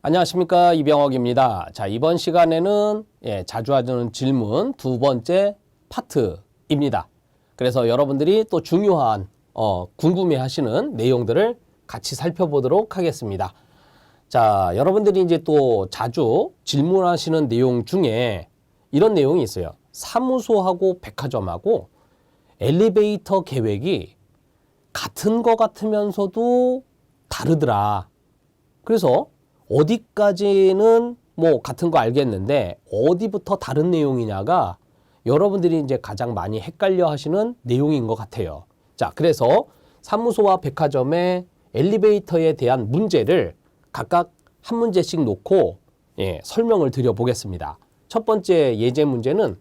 안녕하십니까, 이병옥입니다. 자, 이번 시간에는 자주 하는 질문 두 번째 파트입니다. 그래서 여러분들이 또 중요한 궁금해하시는 내용들을 같이 살펴보도록 하겠습니다. 자, 여러분들이 이제 또 자주 질문하시는 내용 중에 이런 내용이 있어요. 사무소하고 백화점하고 엘리베이터 계획이 같은 것 같으면서도 다르더라. 그래서 어디까지는 뭐 같은 거 알겠는데 어디부터 다른 내용이냐가 여러분들이 이제 가장 많이 헷갈려 하시는 내용인 것 같아요. 자, 그래서 사무소와 백화점의 엘리베이터에 대한 문제를 각각 한 문제씩 놓고 설명을 드려보겠습니다. 첫 번째 예제 문제는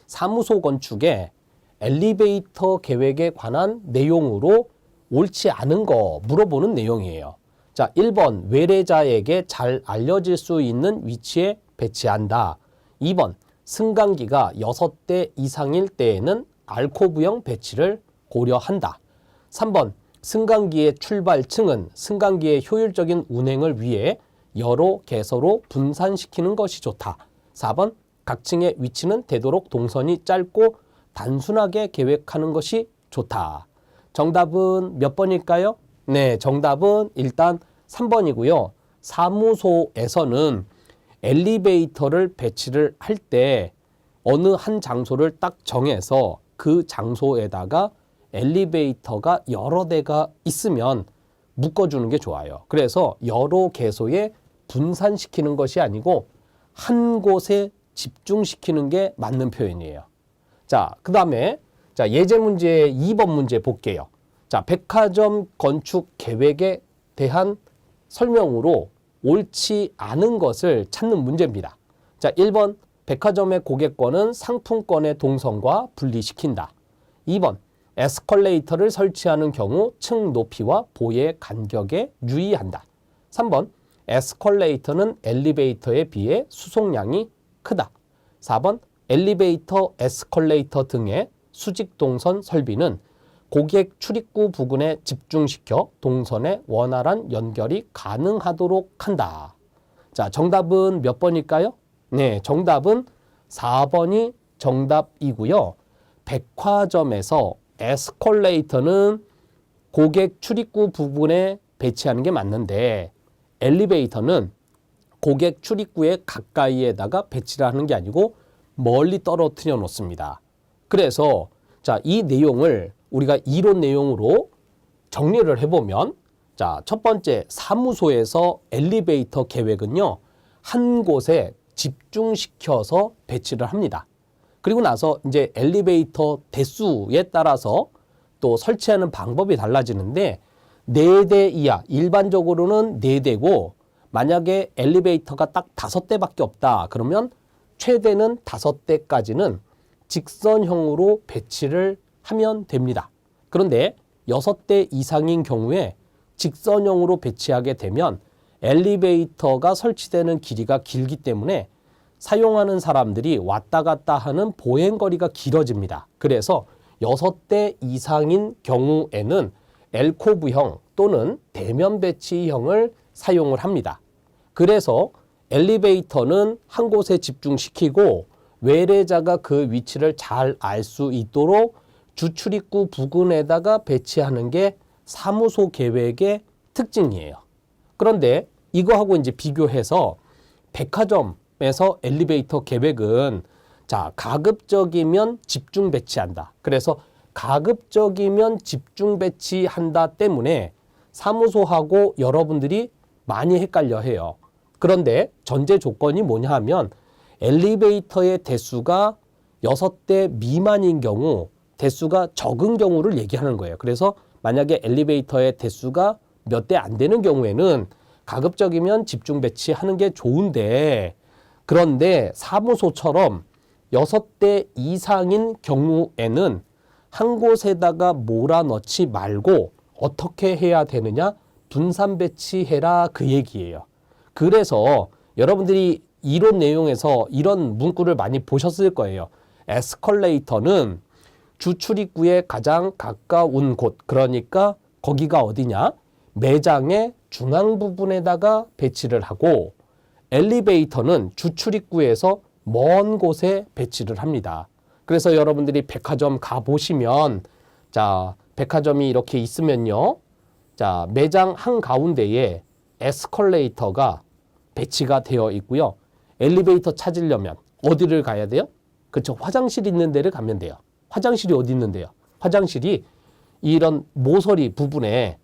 사무소 건축의 엘리베이터 계획에 관한 내용으로 옳지 않은 거 물어보는 내용이에요. 자, 1번 외래자에게 잘 알려질 수 있는 위치에 배치한다. 2번 승강기가 6대 이상일 때에는 알코브형 배치를 고려한다. 3번 승강기의 출발층은 승강기의 효율적인 운행을 위해 여러 개소로 분산시키는 것이 좋다. 4번 각 층의 위치는 되도록 동선이 짧고 단순하게 계획하는 것이 좋다. 정답은 몇 번일까요? 네, 정답은 일단 3번이고요. 사무소에서는 엘리베이터를 배치를 할 때 어느 한 장소를 딱 정해서 그 장소에다가 엘리베이터가 여러 대가 있으면 묶어주는 게 좋아요. 그래서 여러 개소에 분산시키는 것이 아니고 한 곳에 집중시키는 게 맞는 표현이에요. 자, 그 다음에 예제 문제 2번 문제 볼게요. 자, 백화점 건축 계획에 대한 설명으로 옳지 않은 것을 찾는 문제입니다. 자, 1번 백화점의 고객권은 상품권의 동선과 분리시킨다. 2번 에스컬레이터를 설치하는 경우 층 높이와 보의 간격에 유의한다. 3번 에스컬레이터는 엘리베이터에 비해 수송량이 크다. 4번 엘리베이터, 에스컬레이터 등의 수직 동선 설비는 고객 출입구 부근에 집중시켜 동선의 원활한 연결이 가능하도록 한다. 자, 정답은 몇 번일까요? 네, 정답은 4번이 정답이고요. 백화점에서 에스컬레이터는 고객 출입구 부분에 배치하는 게 맞는데 엘리베이터는 고객 출입구에 가까이에다가 배치를 하는 게 아니고 멀리 떨어뜨려 놓습니다. 그래서 자, 이 내용을 우리가 이론 내용으로 정리를 해보면 자, 첫 번째 사무소에서 엘리베이터 계획은요, 한 곳에 집중시켜서 배치를 합니다. 그리고 나서 이제 엘리베이터 대수에 따라서 또 설치하는 방법이 달라지는데 4대 이하, 일반적으로는 4대고 만약에 엘리베이터가 딱 5대밖에 없다 그러면 최대는 5대까지는 직선형으로 배치를 하면 됩니다. 그런데 6대 이상인 경우에 직선형으로 배치하게 되면 엘리베이터가 설치되는 길이가 길기 때문에 사용하는 사람들이 왔다 갔다 하는 보행거리가 길어집니다. 그래서 6대 이상인 경우에는 엘코브형 또는 대면 배치형을 사용을 합니다. 그래서 엘리베이터는 한 곳에 집중시키고 외래자가 그 위치를 잘 알 수 있도록 주출입구 부근에다가 배치하는 게 사무소 계획의 특징이에요. 그런데 이거하고 이제 비교해서 백화점에서 엘리베이터 계획은 자, 가급적이면 집중 배치한다. 그래서 가급적이면 집중 배치한다 때문에 사무소하고 여러분들이 많이 헷갈려 해요. 그런데 전제 조건이 뭐냐 하면 엘리베이터의 대수가 6대 미만인 경우, 대수가 적은 경우를 얘기하는 거예요. 그래서 만약에 엘리베이터의 대수가 몇 대 안 되는 경우에는 가급적이면 집중 배치하는 게 좋은데, 그런데 사무소처럼 6대 이상인 경우에는 한 곳에다가 몰아넣지 말고 어떻게 해야 되느냐? 분산 배치해라, 그 얘기예요. 그래서 여러분들이 이론 내용에서 이런 문구를 많이 보셨을 거예요. 에스컬레이터는 주출입구에 가장 가까운 곳, 그러니까 거기가 어디냐? 매장의 중앙 부분에다가 배치를 하고 엘리베이터는 주출입구에서 먼 곳에 배치를 합니다. 그래서 여러분들이 백화점 가보시면 자, 백화점이 이렇게 있으면요. 자, 매장 한가운데에 에스컬레이터가 배치가 되어 있고요. 엘리베이터 찾으려면 어디를 가야 돼요? 그렇죠. 화장실 있는 데를 가면 돼요. 화장실이 어디 있는데요? 화장실이 이런 모서리 부분에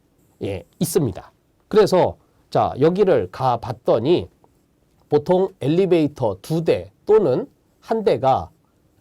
있습니다. 그래서 자, 여기를 가 봤더니 보통 엘리베이터 2대 또는 1대가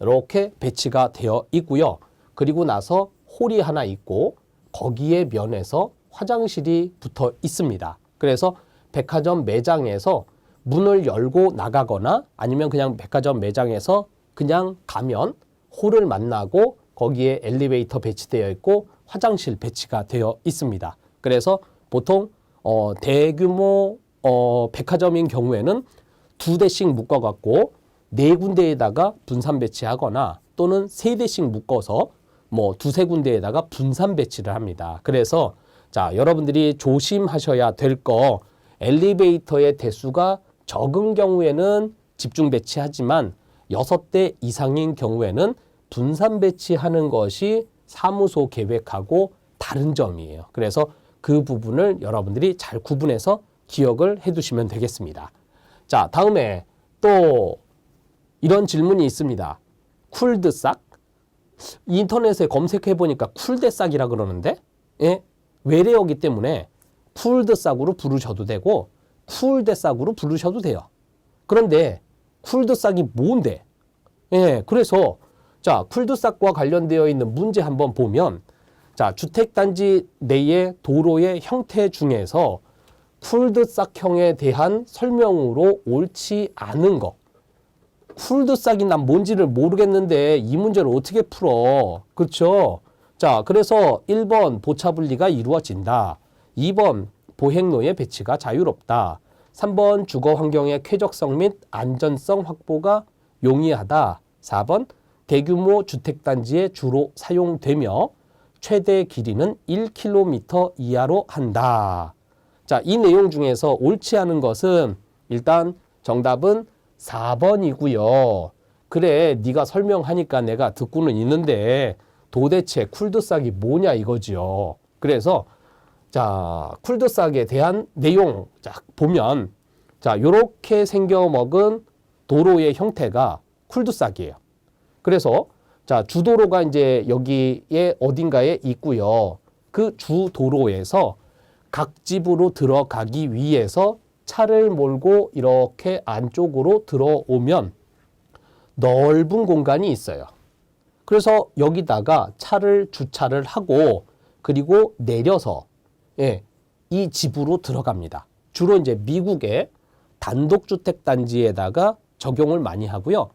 이렇게 배치가 되어 있고요. 그리고 나서 홀이 하나 있고 거기에 면에서 화장실이 붙어 있습니다. 그래서 백화점 매장에서 문을 열고 나가거나 아니면 그냥 백화점 매장에서 그냥 가면 홀을 만나고 거기에 엘리베이터 배치되어 있고 화장실 배치가 되어 있습니다. 그래서 보통 대규모 백화점인 경우에는 2대씩 묶어갖고 4군데에다가 분산 배치하거나 또는 3대씩 묶어서 뭐 2-3군데에다가 분산 배치를 합니다. 그래서 자, 여러분들이 조심하셔야 될 거, 엘리베이터의 대수가 적은 경우에는 집중 배치하지만 6대 이상인 경우에는 분산 배치하는 것이 사무소 계획하고 다른 점이에요. 그래서 그 부분을 여러분들이 잘 구분해서 기억을 해 두시면 되겠습니다. 자, 다음에 또 이런 질문이 있습니다. 쿨드싹? 인터넷에 검색해 보니까 쿨대싹이라 그러는데 외래어기 때문에 쿨드싹으로 부르셔도 되고 쿨대싹으로 부르셔도 돼요. 그런데 쿨드싹이 뭔데? 그래서 자, 쿨드싹과 관련되어 있는 문제 한번 보면 자, 주택단지 내의 도로의 형태 중에서 쿨드싹형에 대한 설명으로 옳지 않은 거. 쿨드싹이 난 뭔지를 모르겠는데 이 문제를 어떻게 풀어? 그렇죠? 자, 그래서 1번 보차분리가 이루어진다. 2번 보행로의 배치가 자유롭다. 3번 주거환경의 쾌적성 및 안전성 확보가 용이하다. 4번 대규모 주택단지에 주로 사용되며 최대 길이는 1km 이하로 한다. 자, 이 내용 중에서 옳지 않은 것은 일단 정답은 4번이고요. 그래, 네가 설명하니까 내가 듣고는 있는데 도대체 쿨드싹이 뭐냐 이거지요. 그래서 자, 쿨드싹에 대한 내용 자, 보면 자, 요렇게 생겨먹은 도로의 형태가 쿨드싹이에요. 그래서 자, 주도로가 이제 여기에 어딘가에 있고요. 그 주도로에서 각 집으로 들어가기 위해서 차를 몰고 이렇게 안쪽으로 들어오면 넓은 공간이 있어요. 그래서 여기다가 차를 주차를 하고 그리고 내려서 이 집으로 들어갑니다. 주로 이제 미국의 단독주택 단지에다가 적용을 많이 하고요.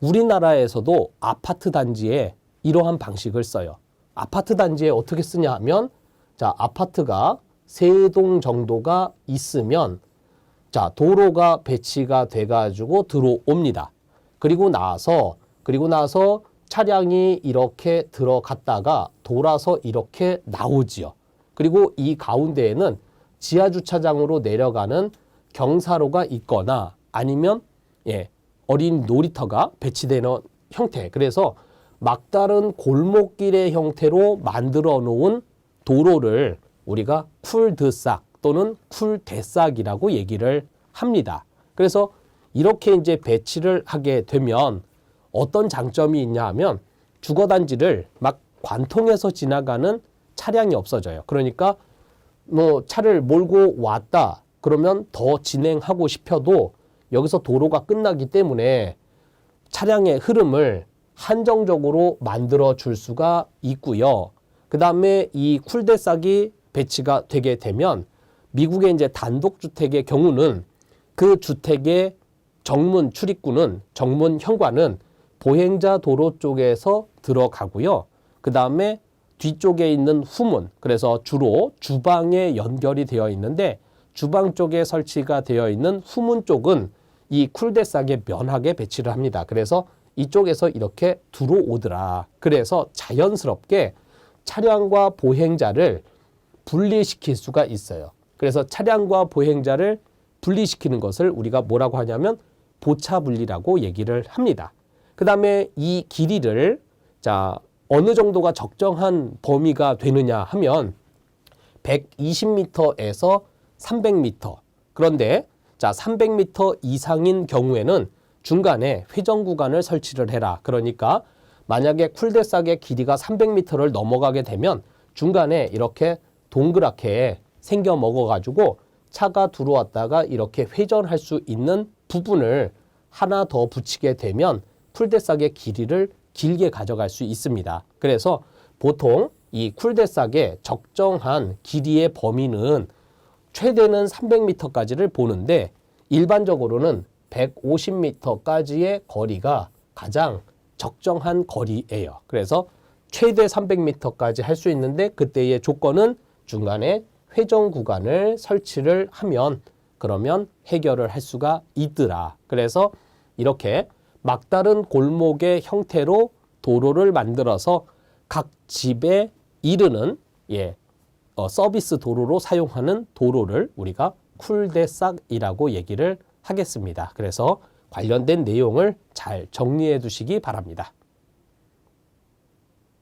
우리나라에서도 아파트 단지에 이러한 방식을 써요. 아파트 단지에 어떻게 쓰냐 하면 자, 아파트가 3동 정도가 있으면 자, 도로가 배치가 돼 가지고 들어옵니다. 그리고 나서 차량이 이렇게 들어갔다가 돌아서 이렇게 나오지요. 그리고 이 가운데에는 지하주차장으로 내려가는 경사로가 있거나 아니면 어린 놀이터가 배치되는 형태. 그래서 막다른 골목길의 형태로 만들어 놓은 도로를 우리가 쿨드싹 또는 쿨대싹이라고 얘기를 합니다. 그래서 이렇게 이제 배치를 하게 되면 어떤 장점이 있냐 하면 주거단지를 막 관통해서 지나가는 차량이 없어져요. 그러니까 뭐 차를 몰고 왔다 그러면 더 진행하고 싶어도 여기서 도로가 끝나기 때문에 차량의 흐름을 한정적으로 만들어 줄 수가 있고요. 그 다음에 이 쿨대싹이 배치가 되게 되면 미국의 이제 단독주택의 경우는 그 주택의 정문 출입구는 정문 현관은 보행자 도로 쪽에서 들어가고요. 그 다음에 뒤쪽에 있는 후문, 그래서 주로 주방에 연결이 되어 있는데 주방 쪽에 설치가 되어 있는 후문 쪽은 이 쿨대싹에 면하게 배치를 합니다. 그래서 이쪽에서 이렇게 들어오더라. 그래서 자연스럽게 차량과 보행자를 분리시킬 수가 있어요. 그래서 차량과 보행자를 분리시키는 것을 우리가 뭐라고 하냐면 보차 분리라고 얘기를 합니다. 그 다음에 이 길이를 어느 정도가 적정한 범위가 되느냐 하면 120m에서 300m. 그런데 300m 이상인 경우에는 중간에 회전 구간을 설치를 해라. 그러니까 만약에 쿨데삭의 길이가 300m를 넘어가게 되면 중간에 이렇게 동그랗게 생겨 먹어가지고 차가 들어왔다가 이렇게 회전할 수 있는 부분을 하나 더 붙이게 되면 쿨데삭의 길이를 길게 가져갈 수 있습니다. 그래서 보통 이 쿨데삭의 적정한 길이의 범위는 최대는 300m까지를 보는데 일반적으로는 150m까지의 거리가 가장 적정한 거리예요. 그래서 최대 300m까지 할 수 있는데 그때의 조건은 중간에 회전 구간을 설치를 하면 그러면 해결을 할 수가 있더라. 그래서 이렇게 막다른 골목의 형태로 도로를 만들어서 각 집에 이르는 서비스 도로로 사용하는 도로를 우리가 쿨데삭이라고 얘기를 하겠습니다. 그래서 관련된 내용을 잘 정리해 두시기 바랍니다.